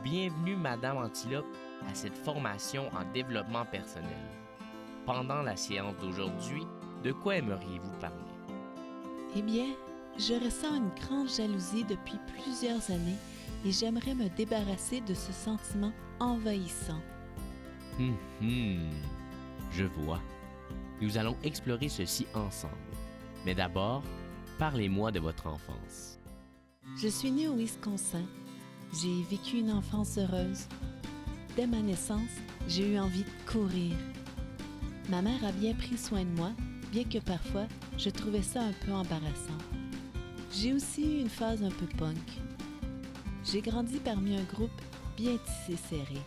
Bienvenue, Madame Antilope, à cette formation en développement personnel. Pendant la séance d'aujourd'hui, de quoi aimeriez-vous parler? Eh bien, je ressens une grande jalousie depuis plusieurs années et j'aimerais me débarrasser de ce sentiment envahissant. Je vois. Nous allons explorer ceci ensemble. Mais d'abord, parlez-moi de votre enfance. Je suis née au Wisconsin. J'ai vécu une enfance heureuse. Dès ma naissance, j'ai eu envie de courir. Ma mère a bien pris soin de moi, bien que parfois, je trouvais ça un peu embarrassant. J'ai aussi eu une phase un peu punk. J'ai grandi parmi un groupe bien tissé serré.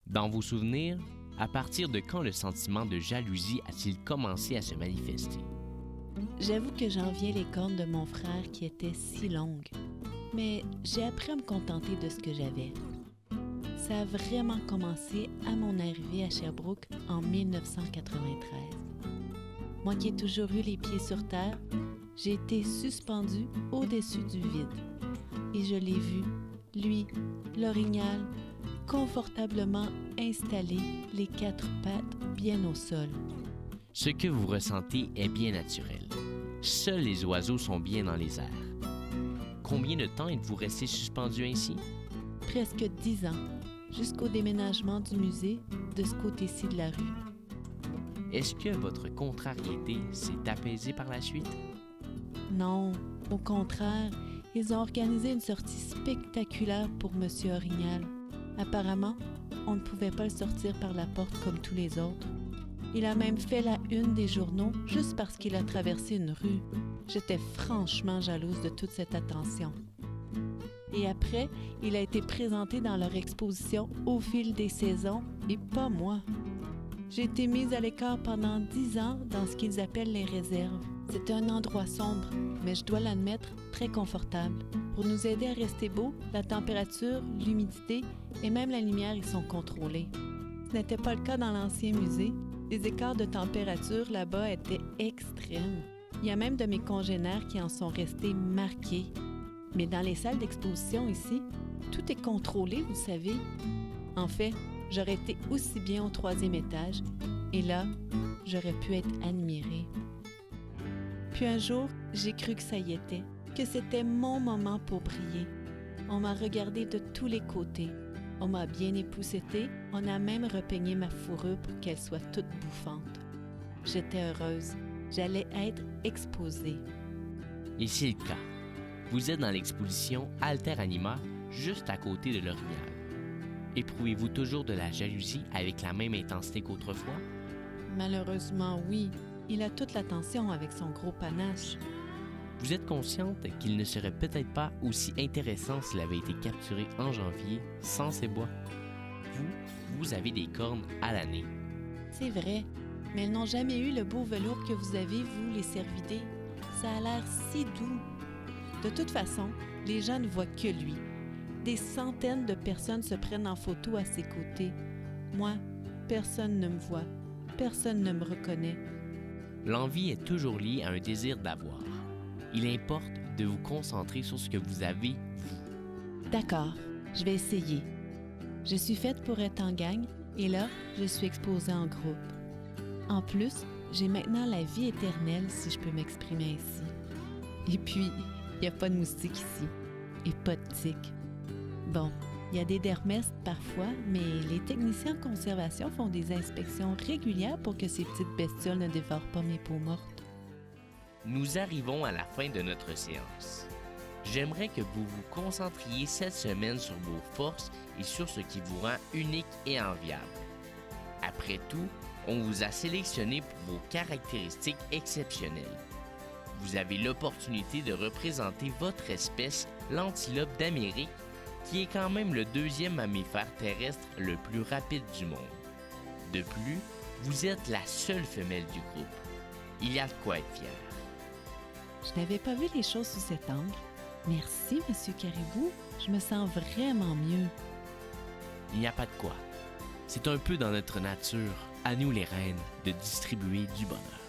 Dans vos souvenirs, à partir de quand le sentiment de jalousie a-t-il commencé à se manifester? J'avoue que j'enviais les cornes de mon frère qui étaient si longues, mais j'ai appris à me contenter de ce que j'avais. Ça a vraiment commencé à mon arrivée à Sherbrooke en 1993. Moi qui ai toujours eu les pieds sur terre, j'ai été suspendue au-dessus du vide. Et je l'ai vu, lui, l'orignal, confortablement installé, les quatre pattes bien au sol. Ce que vous ressentez est bien naturel. Seuls les oiseaux sont bien dans les airs. Combien de temps êtes-vous resté suspendu ainsi? Presque 10 ans, jusqu'au déménagement du musée de ce côté-ci de la rue. Est-ce que votre contrariété s'est apaisée par la suite? Non, au contraire, ils ont organisé une sortie spectaculaire pour M. Orignal. Apparemment, on ne pouvait pas le sortir par la porte comme tous les autres. Il a même fait la une des journaux juste parce qu'il a traversé une rue. J'étais franchement jalouse de toute cette attention. Et après, il a été présenté dans leur exposition au fil des saisons, et pas moi. J'ai été mise à l'écart pendant 10 ans dans ce qu'ils appellent les réserves. C'était un endroit sombre, mais je dois l'admettre, très confortable. Pour nous aider à rester beau, la température, l'humidité et même la lumière y sont contrôlés. Ce n'était pas le cas dans l'ancien musée. Les écarts de température là-bas étaient extrêmes. Il y a même de mes congénères qui en sont restés marqués. Mais dans les salles d'exposition ici, tout est contrôlé, vous savez. En fait, j'aurais été aussi bien au 3e étage, et là, j'aurais pu être admirée. Puis un jour, j'ai cru que ça y était, que c'était mon moment pour briller. On m'a regardé de tous les côtés. On m'a bien époussetée, on a même repeigné ma fourrure pour qu'elle soit toute bouffante. J'étais heureuse, j'allais être exposée. Et c'est le cas. Vous êtes dans l'exposition Alter Anima, juste à côté de l'orignal. Éprouvez-vous toujours de la jalousie avec la même intensité qu'autrefois? Malheureusement, oui. Il a toute l'attention avec son gros panache. Vous êtes consciente qu'il ne serait peut-être pas aussi intéressant s'il avait été capturé en janvier sans ces bois? Vous avez des cornes à l'année. C'est vrai, mais elles n'ont jamais eu le beau velours que vous avez, vous, les cervidés. Ça a l'air si doux. De toute façon, les gens ne voient que lui. Des centaines de personnes se prennent en photo à ses côtés. Moi, personne ne me voit. Personne ne me reconnaît. L'envie est toujours liée à un désir d'avoir. Il importe de vous concentrer sur ce que vous avez, vous. D'accord, je vais essayer. Je suis faite pour être en gang et là, je suis exposée en groupe. En plus, j'ai maintenant la vie éternelle, si je peux m'exprimer ainsi. Et puis, il n'y a pas de moustiques ici et pas de tiques. Bon, il y a des dermestes parfois, mais les techniciens de conservation font des inspections régulières pour que ces petites bestioles ne dévorent pas mes peaux mortes. Nous arrivons à la fin de notre séance. J'aimerais que vous vous concentriez cette semaine sur vos forces et sur ce qui vous rend unique et enviable. Après tout, on vous a sélectionné pour vos caractéristiques exceptionnelles. Vous avez l'opportunité de représenter votre espèce, l'antilope d'Amérique, qui est quand même le 2e mammifère terrestre le plus rapide du monde. De plus, vous êtes la seule femelle du groupe. Il y a de quoi être fier. Je n'avais pas vu les choses sous cet angle. Merci, Monsieur Caribou. Je me sens vraiment mieux. Il n'y a pas de quoi. C'est un peu dans notre nature, à nous les reines, de distribuer du bonheur.